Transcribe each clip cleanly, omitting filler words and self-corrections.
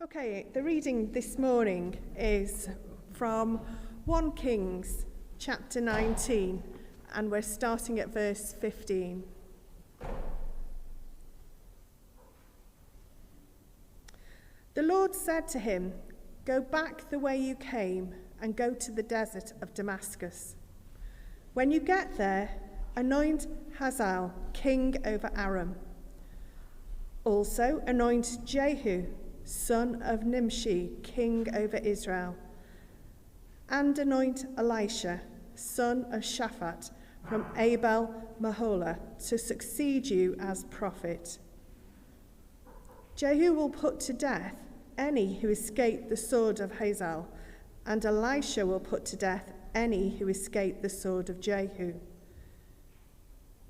Okay, the reading this morning is from 1 Kings chapter 19, and we're starting at verse 15. The Lord said to him, "Go back the way you came and go to the desert of Damascus. When you get there, anoint Hazael king over Aram. Also anoint Jehu, son of Nimshi, king over Israel. And anoint Elisha, son of Shaphat, from Abel Meholah, to succeed you as prophet. Jehu will put to death any who escape the sword of Hazael, and Elisha will put to death any who escape the sword of Jehu.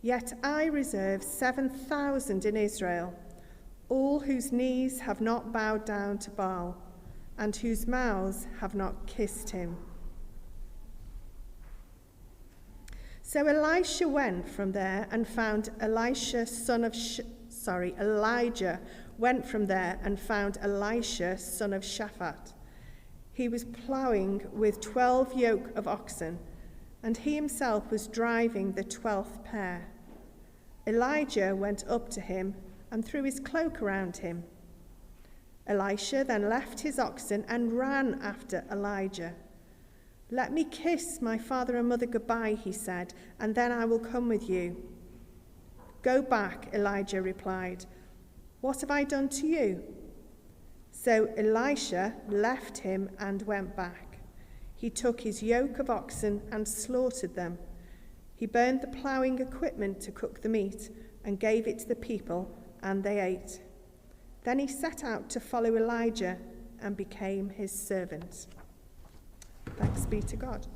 Yet I reserve 7,000 in Israel, all whose knees have not bowed down to Baal, and whose mouths have not kissed him." So Elijah went from there and found Elijah, went from there and found Elisha, son of Shaphat. He was ploughing with 12 yoke of oxen, and he himself was driving the 12th pair. Elijah went up to him and threw his cloak around him. Elisha then left his oxen and ran after Elijah. "Let me kiss my father and mother goodbye," he said, "and then I will come with you." "Go back," Elijah replied. "What have I done to you?" So Elisha left him and went back. He took his yoke of oxen and slaughtered them. He burned the ploughing equipment to cook the meat and gave it to the people, and they ate. Then he set out to follow Elijah and became his servant. Thanks be to God.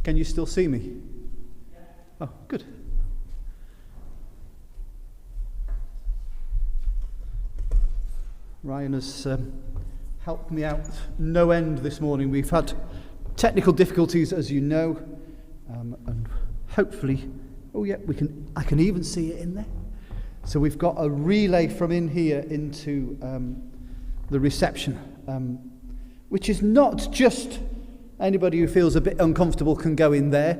Can you still see me? Oh, good. Ryan has helped me out no end this morning. We've had technical difficulties, as you know, and hopefully, I can even see it in there. So we've got a relay from in here into the reception, which is not just anybody who feels a bit uncomfortable can go in there.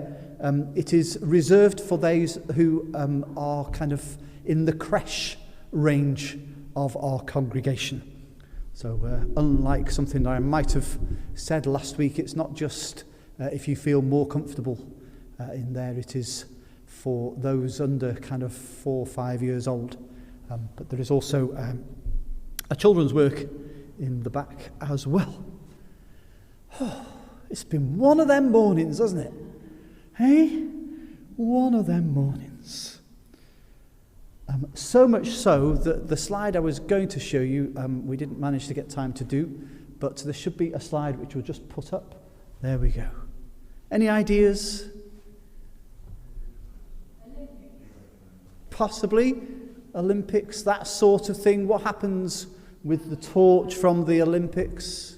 It is reserved for those who are kind of in the creche range of our congregation. So unlike something I might have said last week, it's not just if you feel more comfortable in there. It is for those under kind of 4 or 5 years old. But there is also a children's work in the back as well. It's been one of them mornings, hasn't it? Hey? One of them mornings. So much so that the slide I was going to show you, we didn't manage to get time to do, but there should be a slide which we'll just put up. There we go. Any ideas? Possibly. Olympics, that sort of thing. What happens with the torch from the Olympics?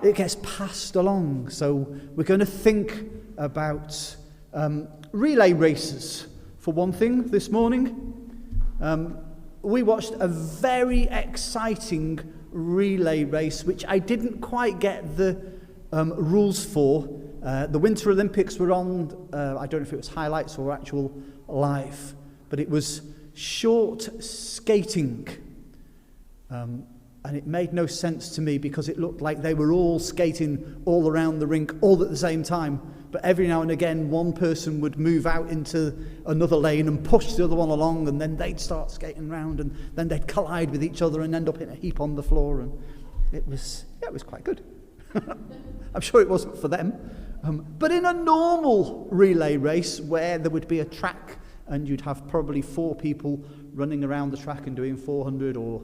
It gets passed along. So we're going to think about relay races, for one thing, this morning. We watched a very exciting relay race, which I didn't quite get the rules for. The Winter Olympics were on, I don't know if it was highlights or actual live, but it was short skating. And it made no sense to me because it looked like they were all skating all around the rink all at the same time. But every now and again, one person would move out into another lane and push the other one along, and then they'd start skating around, and then they'd collide with each other and end up in a heap on the floor. And it was quite good. I'm sure it wasn't for them. But in a normal relay race where there would be a track and you'd have probably 4 people running around the track and doing 400 or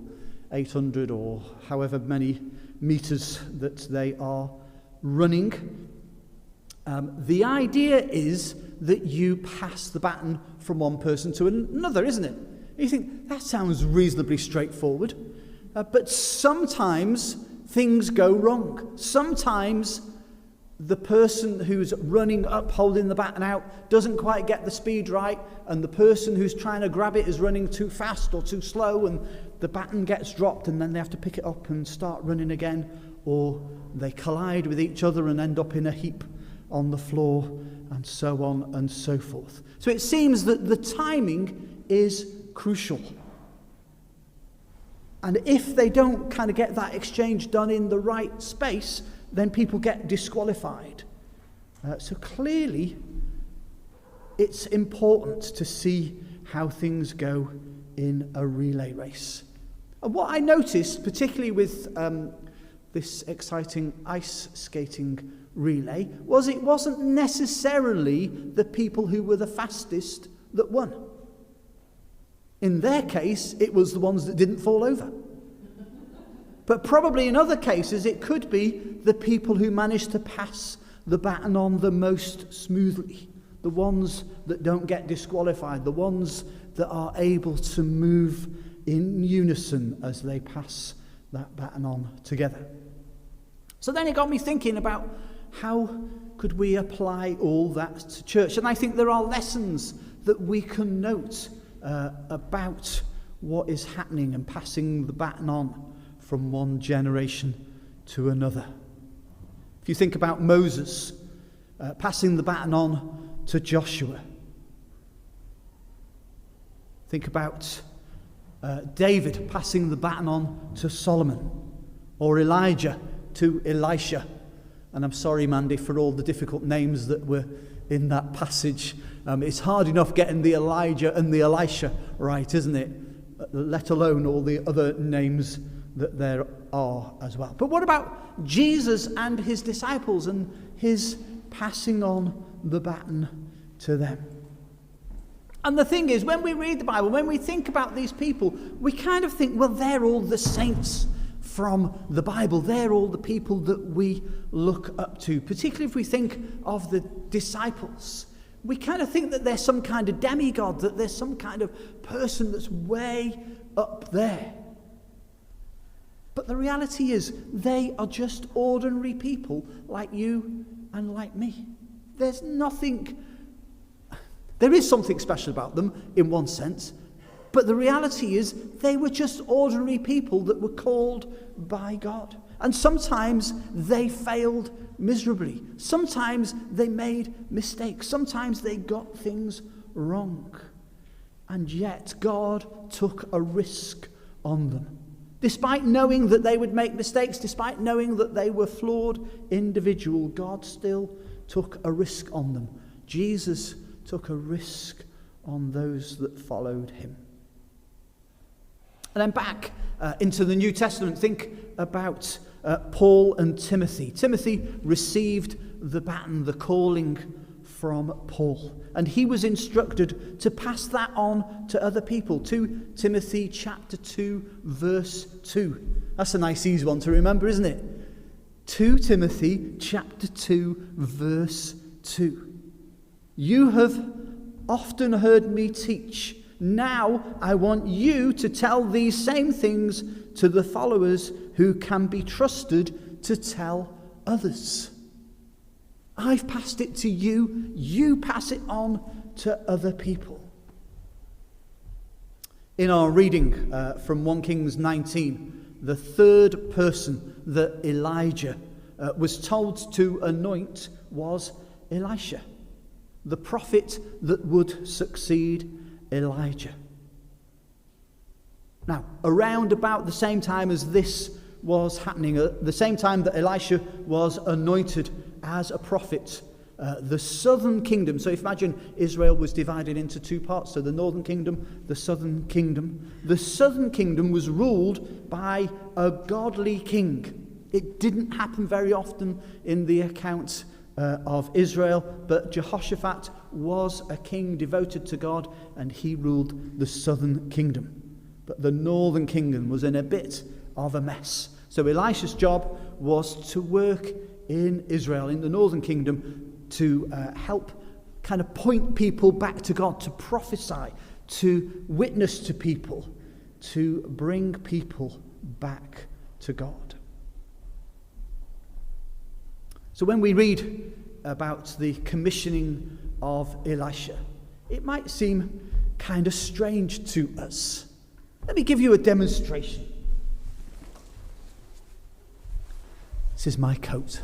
800 or however many meters that they are running, the idea is that you pass the baton from one person to another, isn't it? And you think, that sounds reasonably straightforward. But sometimes things go wrong. Sometimes the person who's running up, holding the baton out, doesn't quite get the speed right, and the person who's trying to grab it is running too fast or too slow, and the baton gets dropped, and then they have to pick it up and start running again, or they collide with each other and end up in a heap on the floor, and so on and so forth. So it seems that the timing is crucial. And if they don't kind of get that exchange done in the right space, then people get disqualified. So clearly, it's important to see how things go in a relay race. And what I noticed, particularly with this exciting ice skating relay, was it wasn't necessarily the people who were the fastest that won. In their case, it was the ones that didn't fall over. But probably in other cases, it could be the people who managed to pass the baton on the most smoothly, the ones that don't get disqualified, the ones that are able to move in unison as they pass that baton on together. So then it got me thinking about how could we apply all that to church? And I think there are lessons that we can note about what is happening and passing the baton on from one generation to another. If you think about Moses passing the baton on to Joshua, think about David passing the baton on to Solomon, or Elijah to Elisha. And I'm sorry, Mandy, for all the difficult names that were in that passage. It's hard enough getting the Elijah and the Elisha right, isn't it? Let alone all the other names that there are as well. But what about Jesus and his disciples and his passing on the baton to them? And the thing is, when we read the Bible, when we think about these people, we kind of think, well, they're all the saints from the Bible. They're all the people that we look up to, particularly if we think of the disciples. We kind of think that there's some kind of demigod, that there's some kind of person that's way up there. But the reality is, they are just ordinary people like you and like me. There is something special about them in one sense, but the reality is they were just ordinary people that were called by God. And sometimes they failed miserably. Sometimes they made mistakes. Sometimes they got things wrong. And yet God took a risk on them. Despite knowing that they would make mistakes, despite knowing that they were flawed individuals, God still took a risk on them. Jesus took a risk on those that followed him. And then back into the New Testament, think about Paul and Timothy. Timothy received the baton, the calling from Paul, and he was instructed to pass that on to other people. 2 Timothy chapter 2, verse 2. That's a nice easy one to remember, isn't it? 2 Timothy chapter 2, verse 2. You have often heard me teach. Now I want you to tell these same things to the followers who can be trusted to tell others. I've passed it to you. You pass it on to other people. In our reading from 1 Kings 19, the third person that Elijah was told to anoint was Elisha, the prophet that would succeed Elijah. Now, around about the same time as this was happening, at the same time that Elisha was anointed as a prophet, the southern kingdom, so if imagine Israel was divided into two parts, so the northern kingdom, the southern kingdom was ruled by a godly king. It didn't happen very often in the account of Israel, but Jehoshaphat was a king devoted to God, and he ruled the southern kingdom. But the northern kingdom was in a bit of a mess. So Elisha's job was to work in Israel, in the northern kingdom, to help kind of point people back to God, to prophesy, to witness to people, to bring people back to God. So when we read about the commissioning of Elisha, it might seem kind of strange to us. Let me give you a demonstration. This is my coat.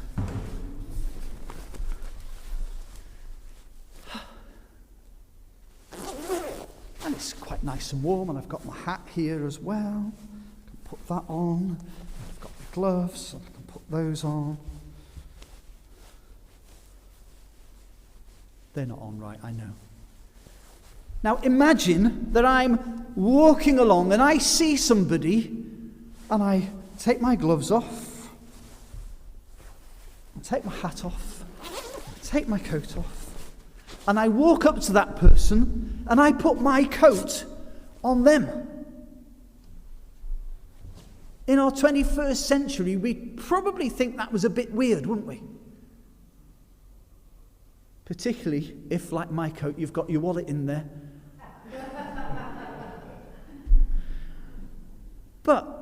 And it's quite nice and warm, and I've got my hat here as well. I can put that on. I've got my gloves, and I can put those on. They're not on right, I know. Now imagine that I'm walking along and I see somebody, and I take my gloves off, I take my hat off, I take my coat off, and I walk up to that person and I put my coat on them. In our 21st century, we'd probably think that was a bit weird, wouldn't we? Particularly if, like my coat, you've got your wallet in there. But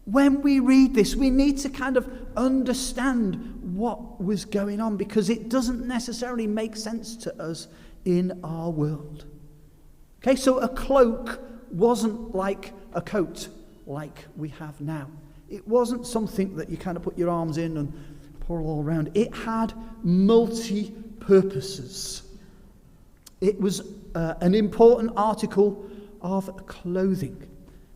when we read this, we need to kind of understand what was going on, because it doesn't necessarily make sense to us in our world. Okay, so a cloak wasn't like a coat like we have now. It wasn't something that you kind of put your arms in and pour all around. It had multi-purposes. It was an important article of clothing.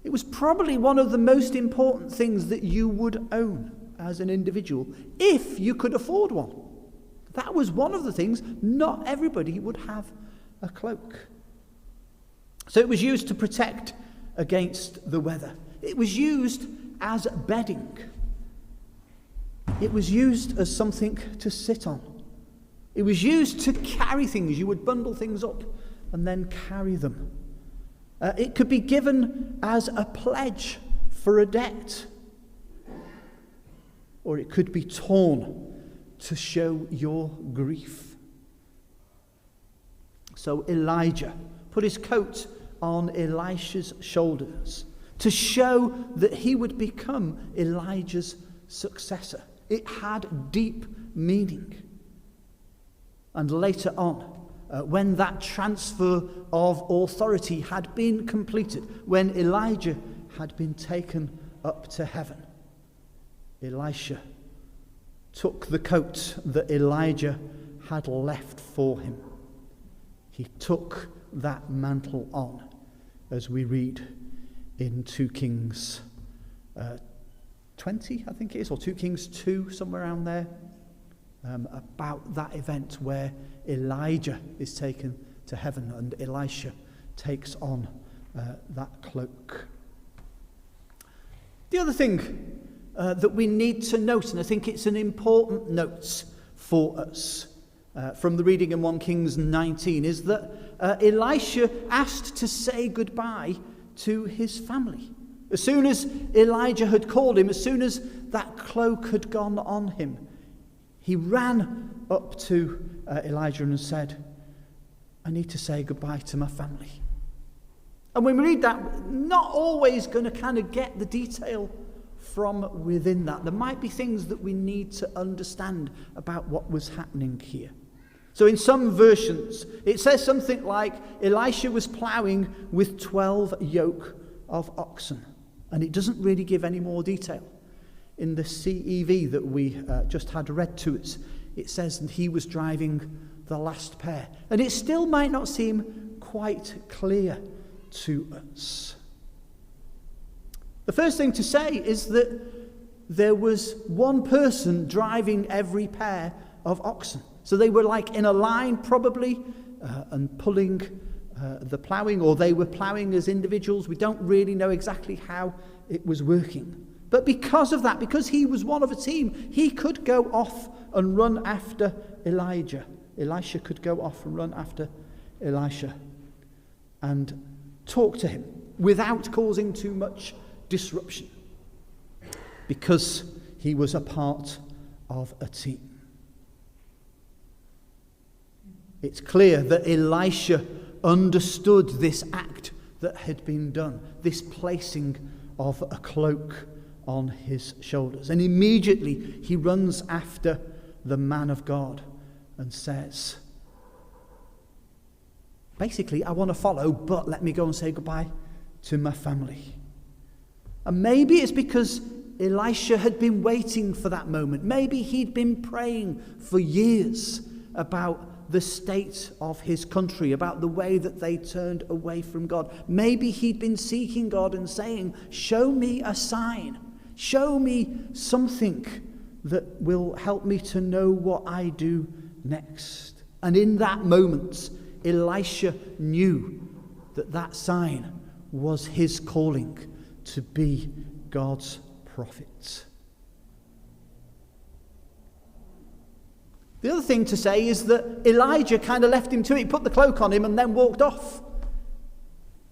It was probably one of the most important things that you would own as an individual, if you could afford one. That was one of the things. Not everybody would have a cloak. So it was used to protect against the weather. It was used as bedding. It was used as something to sit on. It was used to carry things. You would bundle things up and then carry them. It could be given as a pledge for a debt. Or it could be torn to show your grief. So Elijah put his coat on Elisha's shoulders to show that he would become Elijah's successor. It had deep meaning. And later on, when that transfer of authority had been completed, when Elijah had been taken up to heaven, Elisha took the coat that Elijah had left for him. He took that mantle on, as we read in 2 Kings 20, I think it is, or 2 Kings 2, somewhere around there, about that event where Elijah is taken to heaven and Elisha takes on that cloak. The other thing that we need to note, and I think it's an important note for us from the reading in 1 Kings 19, is that Elisha asked to say goodbye to his family. As soon as Elijah had called him, as soon as that cloak had gone on him, he ran up to Elijah and said, I need to say goodbye to my family. And when we read that, we're not always going to kind of get the detail from within that. There might be things that we need to understand about what was happening here. So in some versions, it says something like Elisha was ploughing with 12 yoke of oxen. And it doesn't really give any more detail. In the CEV that we just had read to us, it says that he was driving the last pair. And it still might not seem quite clear to us. The first thing to say is that there was one person driving every pair of oxen. So they were like in a line probably and pulling the ploughing, or they were ploughing as individuals. We don't really know exactly how it was working. But because of that, because he was one of a team, he could go off and run after Elijah. Elisha could go off and run after Elisha and talk to him without causing too much disruption, because he was a part of a team. It's clear that Elisha understood this act that had been done, this placing of a cloak on his shoulders. And immediately he runs after the man of God and says, basically, I want to follow, but let me go and say goodbye to my family. And maybe it's because Elisha had been waiting for that moment. Maybe he'd been praying for years about the state of his country, about the way that they turned away from God. Maybe he'd been seeking God and saying, show me a sign. Show me something that will help me to know what I do next. And in that moment, Elisha knew that that sign was his calling to be God's prophet. The other thing to say is that Elijah kind of left him to it, put the cloak on him and then walked off.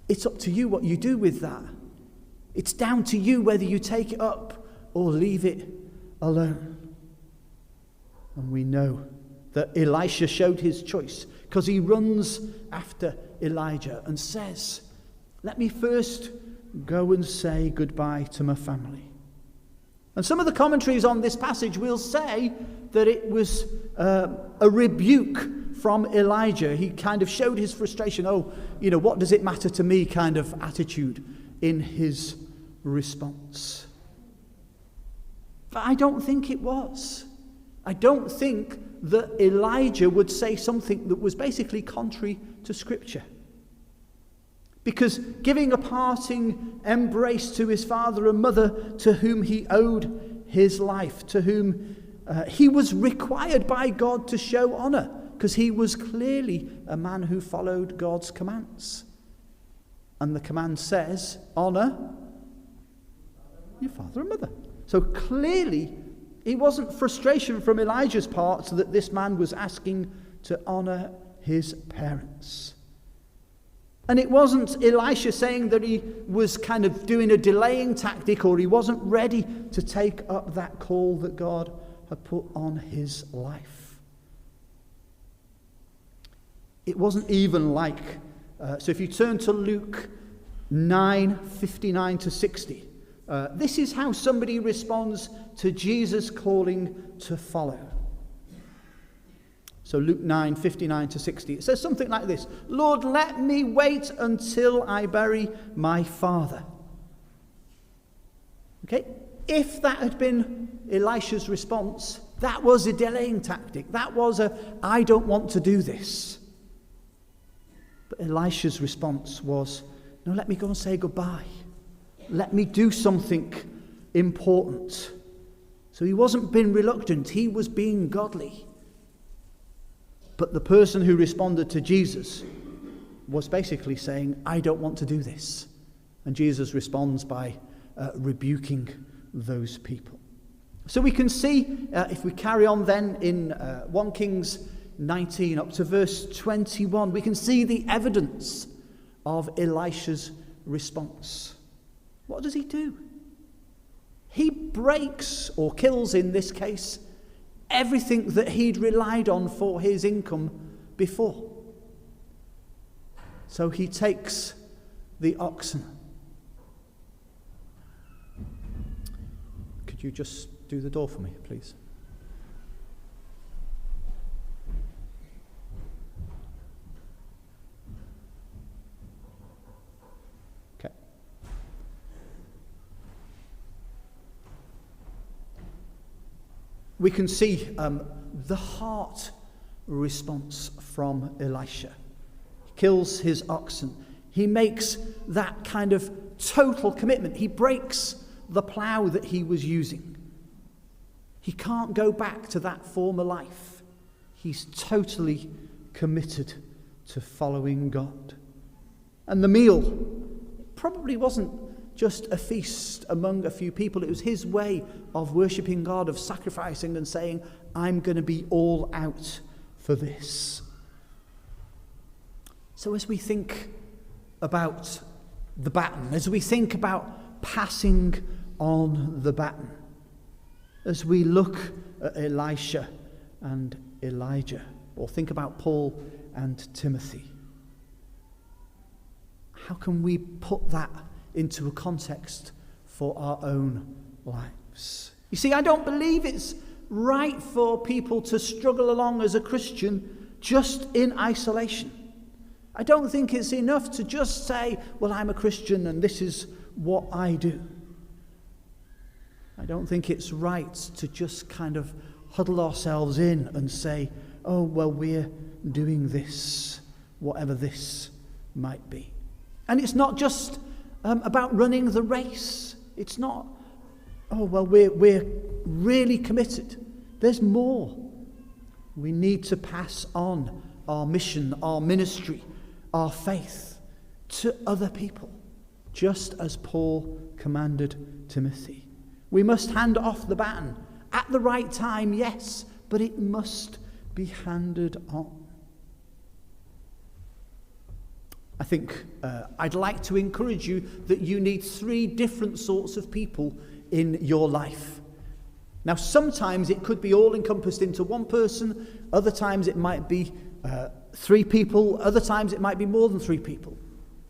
It's up to you what you do with that. It's down to you whether you take it up or leave it alone. And we know that Elisha showed his choice, because he runs after Elijah and says, let me first go and say goodbye to my family. And some of the commentaries on this passage will say that it was a rebuke from Elijah. He kind of showed his frustration, what does it matter to me kind of attitude in his response. But I don't think it was. I don't think that Elijah would say something that was basically contrary to Scripture. Because giving a parting embrace to his father and mother, to whom he owed his life, to whom he was required by God to show honour, because he was clearly a man who followed God's commands. And the command says, honour your father and mother. So clearly, it wasn't frustration from Elijah's part that this man was asking to honour his parents. And it wasn't Elisha saying that he was kind of doing a delaying tactic, or he wasn't ready to take up that call that God had put on his life. It wasn't even like, so if you turn to Luke 9:59 to 60, this is how somebody responds to Jesus' calling to follow. So Luke 9:59 to 60, it says something like this: Lord, let me wait until I bury my father. Okay, if that had been Elisha's response, that was a delaying tactic. That was I don't want to do this. But Elisha's response was, no, let me go and say goodbye. Let me do something important. So he wasn't being reluctant, he was being godly. But the person who responded to Jesus was basically saying, I don't want to do this. And Jesus responds by rebuking those people. So we can see, if we carry on then in 1 Kings 19 up to verse 21, we can see the evidence of Elisha's response. What does he do? He breaks, or kills in this case, everything that he'd relied on for his income before. So he takes the oxen. Could you just do the door for me, please? Okay. We can see the heart response from Elisha. He kills his oxen. He makes that kind of total commitment. He breaks the plough that he was using. He can't go back to that former life. He's totally committed to following God. And the meal probably wasn't just a feast among a few people. It was his way of worshipping God, of sacrificing and saying, I'm going to be all out for this. So as we think about the baton, as we think about passing on the baton, as we look at Elisha and Elijah, or think about Paul and Timothy, how can we put that into a context for our own lives? You see, I don't believe it's right for people to struggle along as a Christian just in isolation. I don't think it's enough to just say, well, I'm a Christian and this is what I do. I don't think it's right to just kind of huddle ourselves in and say, oh, well, we're doing this, whatever this might be. And it's not just about running the race. It's not, oh, well, we're really committed. There's more. We need to pass on our mission, our ministry, our faith to other people, just as Paul commanded Timothy. We must hand off the baton at the right time, yes, but it must be handed on. I think I'd like to encourage you that you need 3 different sorts of people in your life. Now, sometimes it could be all encompassed into one person. Other times it might be 3 people. Other times it might be more than 3 people.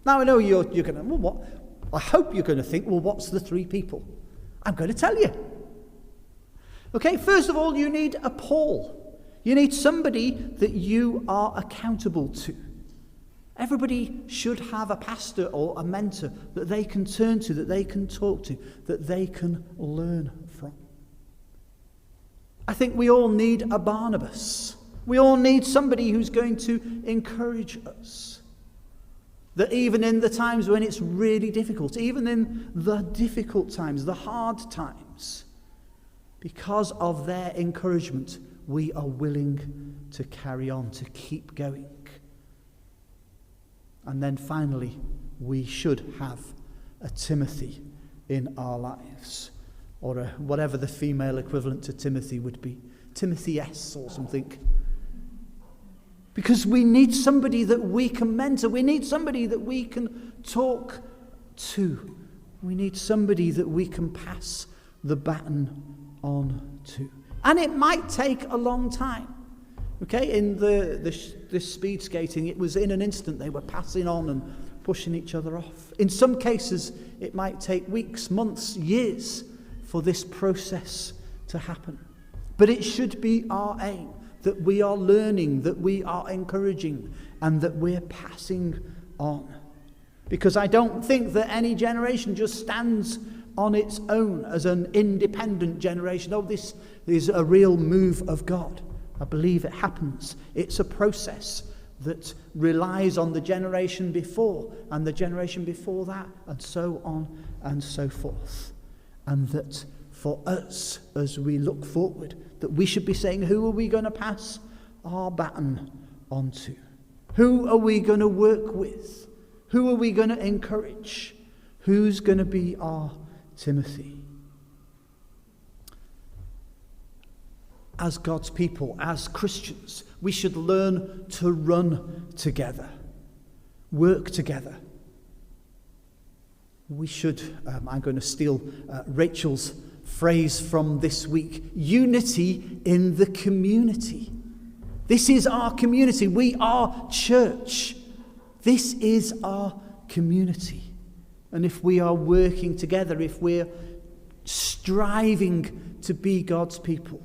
Now, I know you're going to, well, what? I hope you're going to think, well, what's the 3 people? I'm going to tell you. Okay, first of all, you need a Paul. You need somebody that you are accountable to. Everybody should have a pastor or a mentor that they can turn to, that they can talk to, that they can learn from. I think we all need a Barnabas. We all need somebody who's going to encourage us. That even in the times when it's really difficult, even in the difficult times, the hard times, because of their encouragement, we are willing to carry on, to keep going. And then finally, we should have a Timothy in our lives, or whatever the female equivalent to Timothy would be, Timothy S or something. Because we need somebody that we can mentor. We need somebody that we can talk to. We need somebody that we can pass the baton on to. And it might take a long time. Okay, in this speed skating, it was in an instant. They were passing on and pushing each other off. In some cases, it might take weeks, months, years for this process to happen. But it should be our aim that we are learning, that we are encouraging, and that we're passing on. Because I don't think that any generation just stands on its own as an independent generation. Oh, this is a real move of God. I believe it happens. It's a process that relies on the generation before and the generation before that, and so on and so forth. And that for us, as we look forward, that we should be saying, who are we going to pass our baton on to? Who are we going to work with? Who are we going to encourage? Who's going to be our Timothy? As God's people, as Christians, we should learn to run together, work together. We should, I'm going to steal Rachel's phrase from this week, unity in the community. This is our community. We are church. This is our community. And if we are working together, if we're striving to be God's people,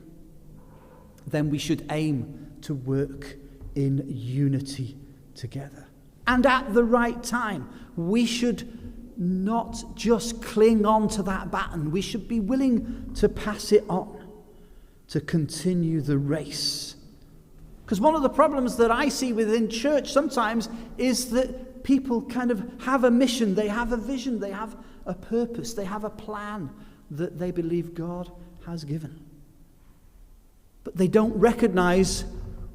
then we should aim to work in unity together. And at the right time, we should not just cling on to that baton. We should be willing to pass it on, to continue the race. Because one of the problems that I see within church sometimes is that people kind of have a mission, they have a vision, they have a purpose, they have a plan that they believe God has given. But they don't recognize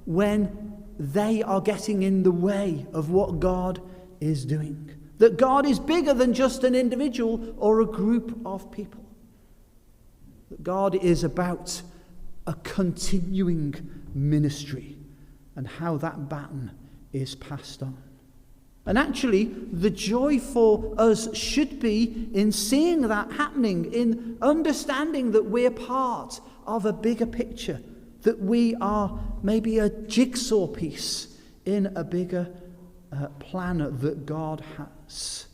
when they are getting in the way of what God is doing. That God is bigger than just an individual or a group of people. That God is about a continuing ministry and how that baton is passed on. And actually, the joy for us should be in seeing that happening, in understanding that we're part of a bigger picture, that we are maybe a jigsaw piece in a bigger plan that God has.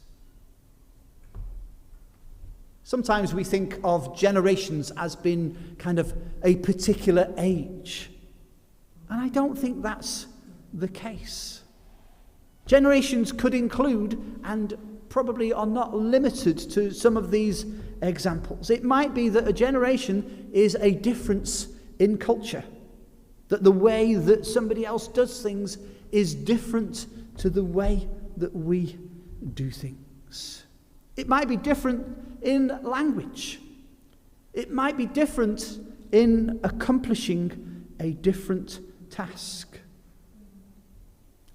Sometimes we think of generations as being kind of a particular age. And I don't think that's the case. Generations could include, and probably are not limited to, some of these examples. It might be that a generation is a difference in culture. That the way that somebody else does things is different to the way that we do things. It might be different in language. It might be different in accomplishing a different task.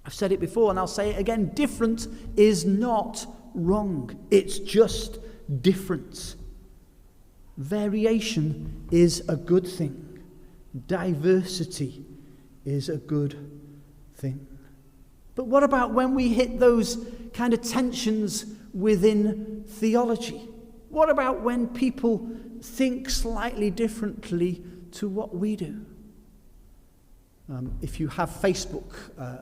I've said it before and I'll say it again. Different is not wrong. It's just different. Variation is a good thing. Diversity is a good thing. But what about when we hit those kind of tensions within theology? What about when people think slightly differently to what we do? If you have Facebook,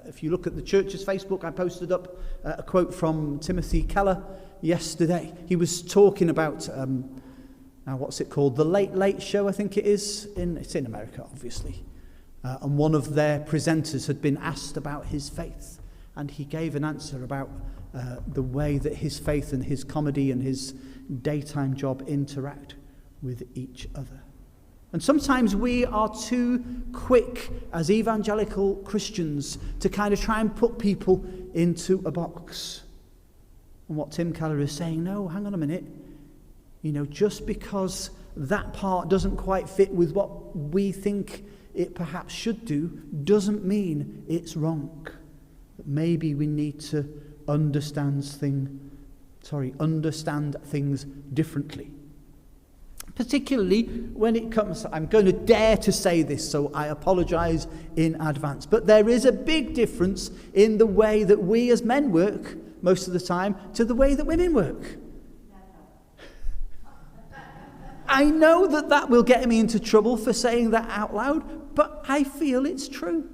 if you look at the church's Facebook, I posted up a quote from Timothy Keller yesterday. He was talking about, now what's it called? The Late Late Show, I think it is. It's in America, obviously. And one of their presenters had been asked about his faith. And he gave an answer about the way that his faith and his comedy and his daytime job interact with each other. And sometimes we are too quick as evangelical Christians to kind of try and put people into a box. And what Tim Keller is saying, no, hang on a minute. You know, just because that part doesn't quite fit with what we think it perhaps should do, doesn't mean it's wrong. Maybe we need to understand things differently. Particularly when it comes, I'm going to dare to say this, so I apologize in advance. But there is a big difference in the way that we as men work, most of the time, to the way that women work. I know that will get me into trouble for saying that out loud, but I feel it's true.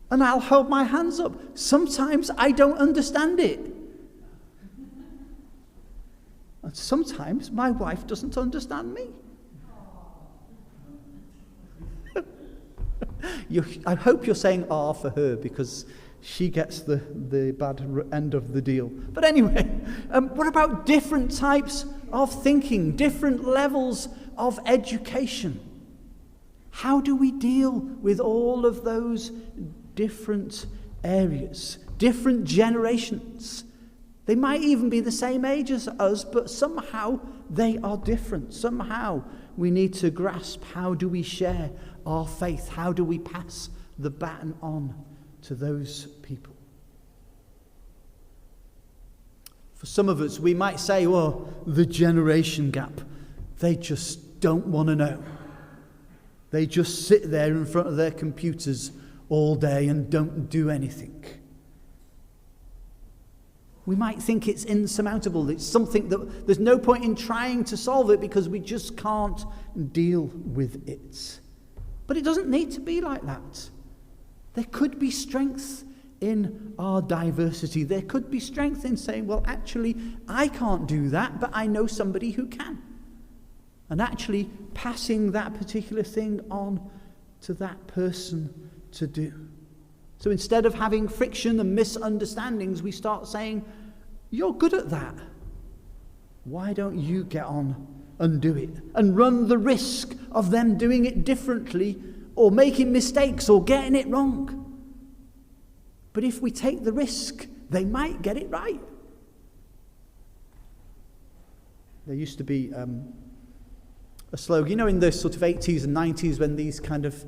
And I'll hold my hands up. Sometimes I don't understand it. And sometimes my wife doesn't understand me. I hope you're saying "ah" for her, because she gets the bad end of the deal. But anyway, what about different types of thinking, different levels of education? How do we deal with all of those different areas, different generations? They might even be the same age as us, but somehow they are different. Somehow we need to grasp, how do we share our faith? How do we pass the baton on to those people? For some of us, we might say, well, the generation gap, they just don't want to know. They just sit there in front of their computers all day and don't do anything. We might think it's insurmountable. It's something that there's no point in trying to solve it because we just can't deal with it. But it doesn't need to be like that. There could be strength in our diversity. There could be strength in saying, well, actually, I can't do that, but I know somebody who can. And actually passing that particular thing on to that person to do. So instead of having friction and misunderstandings, we start saying, you're good at that. Why don't you get on and do it? And run the risk of them doing it differently or making mistakes or getting it wrong. But if we take the risk, they might get it right. There used to be a slogan, you know, in the sort of 80s and 90s when these kind of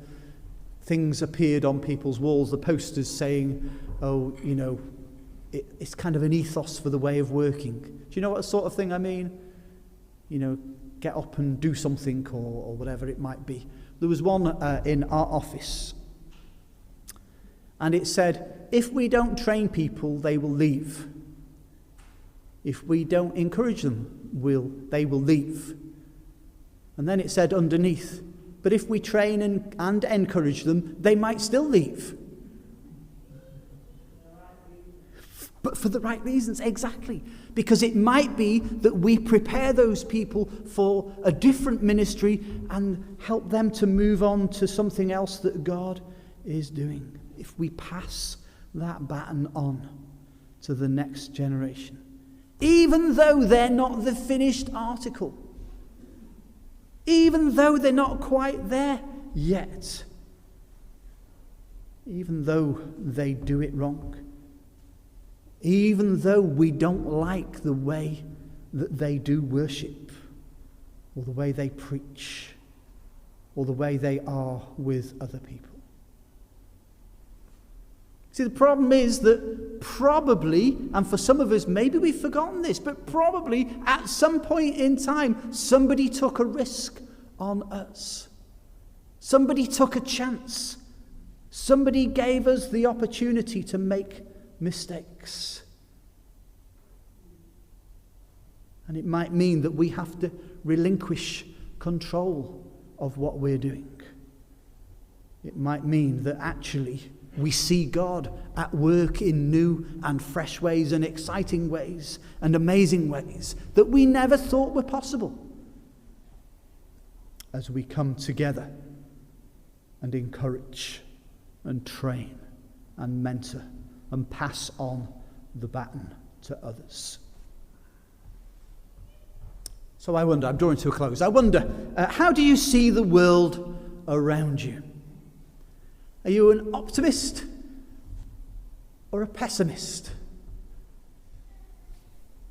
things appeared on people's walls, the posters saying, oh, you know, it's kind of an ethos for the way of working. Do you know what sort of thing I mean? You know, get up and do something or whatever it might be. There was one in our office, and it said, if we don't train people, they will leave. If we don't encourage them, they will leave. And then it said underneath, but if we train and encourage them, they might still leave. But for the right reasons, exactly. Because it might be that we prepare those people for a different ministry and help them to move on to something else that God is doing. If we pass that baton on to the next generation. Even though they're not the finished article. Even though they're not quite there yet. Even though they do it wrong. Even though we don't like the way that they do worship, or the way they preach, or the way they are with other people. See, the problem is that probably, and for some of us, maybe we've forgotten this, but probably at some point in time, somebody took a risk on us. Somebody took a chance. Somebody gave us the opportunity to make mistakes. And it might mean that we have to relinquish control of what we're doing. It might mean that actually we see God at work in new and fresh ways and exciting ways and amazing ways that we never thought were possible as we come together and encourage and train and mentor and pass on the baton to others. So I wonder, I'm drawing to a close, I wonder, how do you see the world around you? Are you an optimist or a pessimist?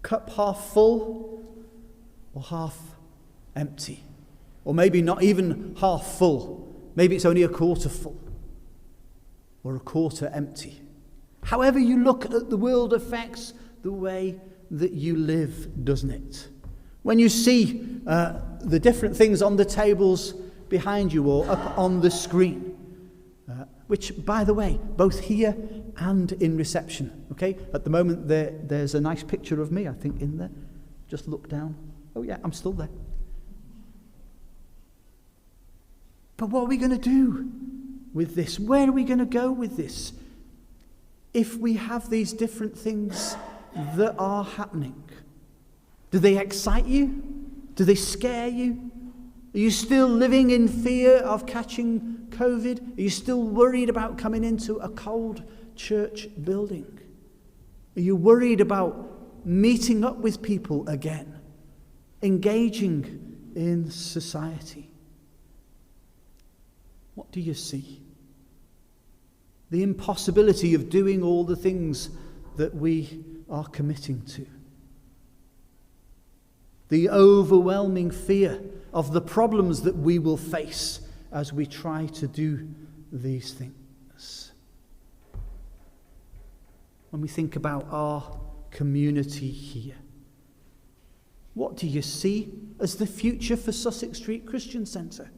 Cup half full or half empty? Or maybe not even half full. Maybe it's only a quarter full or a quarter empty. However you look at the world affects the way that you live, doesn't it? When you see the different things on the tables behind you or up on the screen, which, by the way, both here and in reception, okay? At the moment, there's a nice picture of me, I think, in there. Just look down. Oh, yeah, I'm still there. But what are we going to do with this? Where are we going to go with this? If we have these different things that are happening, do they excite you? Do they scare you? Are you still living in fear of catching COVID? Are you still worried about coming into a cold church building? Are you worried about meeting up with people again? Engaging in society? What do you see? The impossibility of doing all the things that we are committing to. The overwhelming fear of the problems that we will face as we try to do these things. When we think about our community here, what do you see as the future for Sussex Street Christian Centre?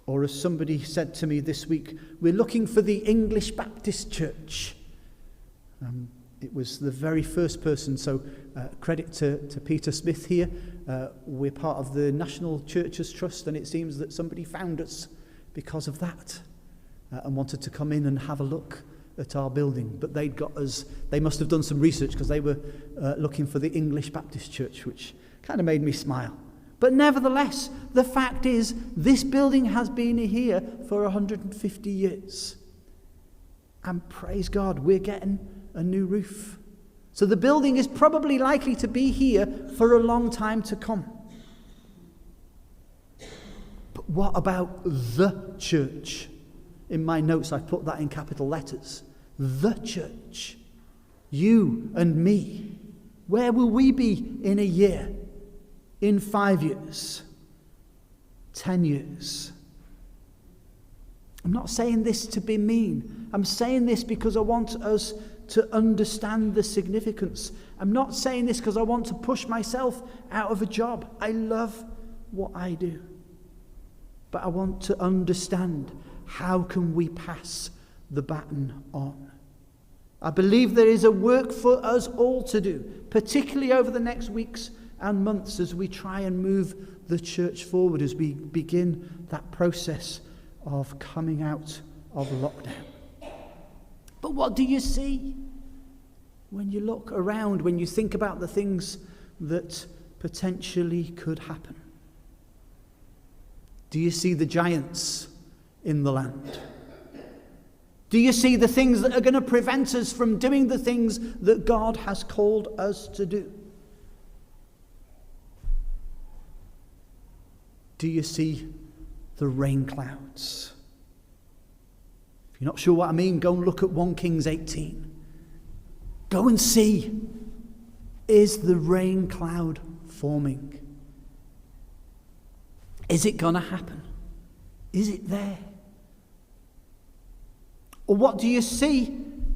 Or as somebody said to me this week, we're looking for the English Baptist Church. It was the very first person, so credit to Peter Smith here. We're part of the National Churches Trust, and it seems that somebody found us because of that and wanted to come in and have a look at our building. But they'd got us, they must have done some research because they were looking for the English Baptist Church, which kind of made me smile. But nevertheless, the fact is, this building has been here for 150 years. And praise God, we're getting a new roof. So the building is probably likely to be here for a long time to come. But what about the church? In my notes, I've put that in capital letters. The church. You and me. Where will we be in a year? In 5 years? 10 years? I'm not saying this to be mean. I'm saying this because I want us to understand the significance. I'm not saying this because I want to push myself out of a job. I love what I do. But I want to understand, how can we pass the baton on? I believe there is a work for us all to do, particularly over the next weeks and months as we try and move the church forward, as we begin that process of coming out of lockdown. But what do you see when you look around, when you think about the things that potentially could happen? Do you see the giants in the land? Do you see the things that are going to prevent us from doing the things that God has called us to do? Do you see the rain clouds? If you're not sure what I mean, go and look at 1 Kings 18. Go and see, is the rain cloud forming? Is it going to happen? Is it there? Or what do you see?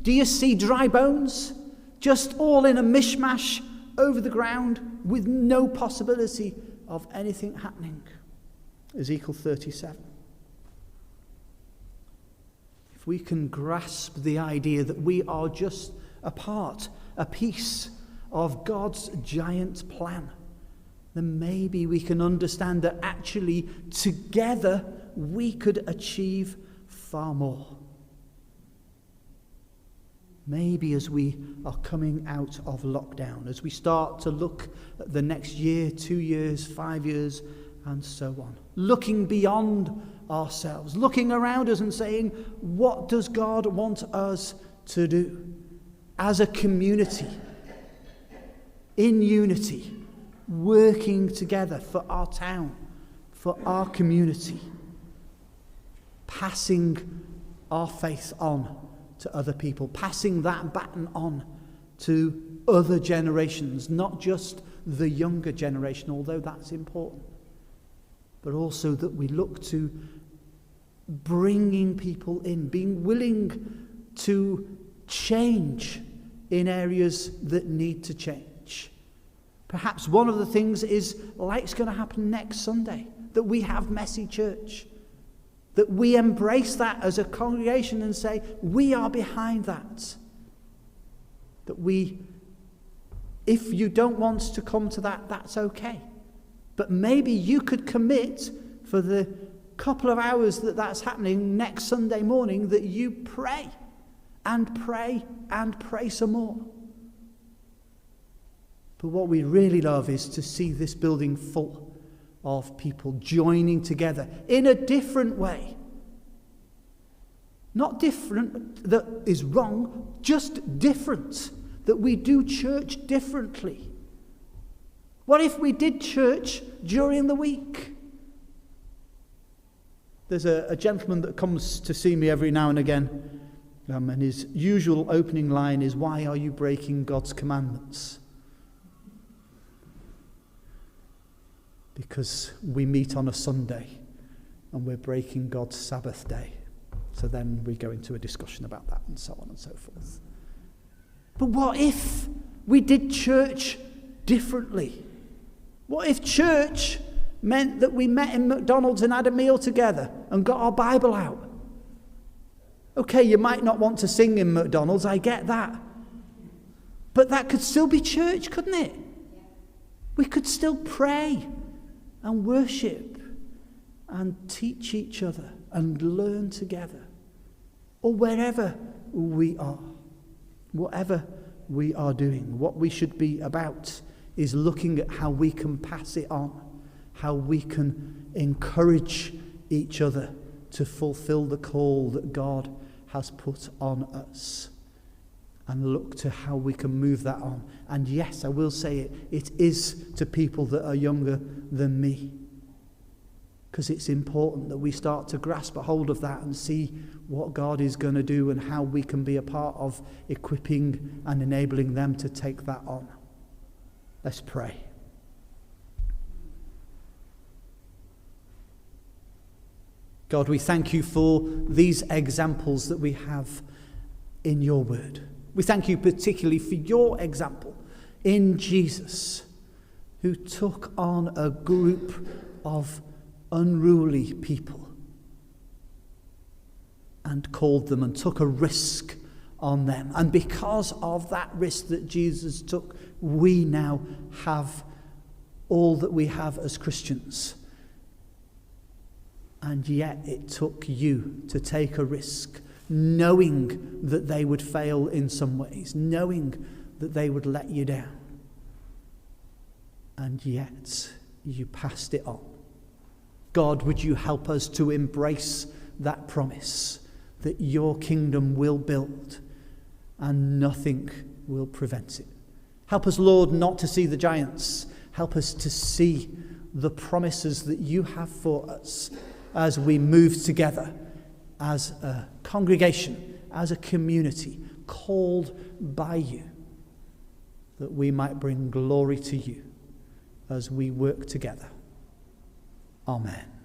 Do you see dry bones? Just all in a mishmash over the ground with no possibility of anything happening? Ezekiel 37. If we can grasp the idea that we are just a part, a piece of God's giant plan, then maybe we can understand that actually together we could achieve far more. Maybe as we are coming out of lockdown, as we start to look at the next year, 2 years, 5 years, and so on, looking beyond ourselves, looking around us and saying, what does God want us to do as a community, in unity, working together for our town, for our community, passing our faith on to other people, passing that baton on to other generations, not just the younger generation, although that's important, but also that we look to bringing people in, being willing to change in areas that need to change. Perhaps one of the things is, like it's going to happen next Sunday, that we have messy church, that we embrace that as a congregation and say, we are behind that. That we, if you don't want to come to that, that's okay. But maybe you could commit for the couple of hours that that's happening next Sunday morning, that you pray and pray and pray some more. But what we really love is to see this building full of people joining together in a different way. Not different that is wrong, just different. That we do church differently. What if we did church during the week? There's a gentleman that comes to see me every now and again, and his usual opening line is, "Why are you breaking God's commandments?" Because we meet on a Sunday and we're breaking God's Sabbath day. So then we go into a discussion about that and so on and so forth. But what if we did church differently? What if church meant that we met in McDonald's and had a meal together and got our Bible out? Okay, you might not want to sing in McDonald's, I get that. But that could still be church, couldn't it? We could still pray and worship and teach each other and learn together, or wherever we are, whatever we are doing. What we should be about is looking at how we can pass it on, how we can encourage each other to fulfill the call that God has put on us, and look to how we can move that on. And yes, I will say it is to people that are younger than me, because it's important that we start to grasp a hold of that and see what God is going to do and how we can be a part of equipping and enabling them to take that on. Let's pray. God, we thank you for these examples that we have in your word. We thank you particularly for your example in Jesus, who took on a group of unruly people and called them and took a risk on them. And because of that risk that Jesus took, we now have all that we have as Christians. And yet it took you to take a risk, knowing that they would fail in some ways, knowing that they would let you down. And yet you passed it on. God, would you help us to embrace that promise that your kingdom will build and nothing will prevent it. Help us, Lord, not to see the giants. Help us to see the promises that you have for us as we move together as a congregation, as a community, called by you, that we might bring glory to you as we work together. Amen.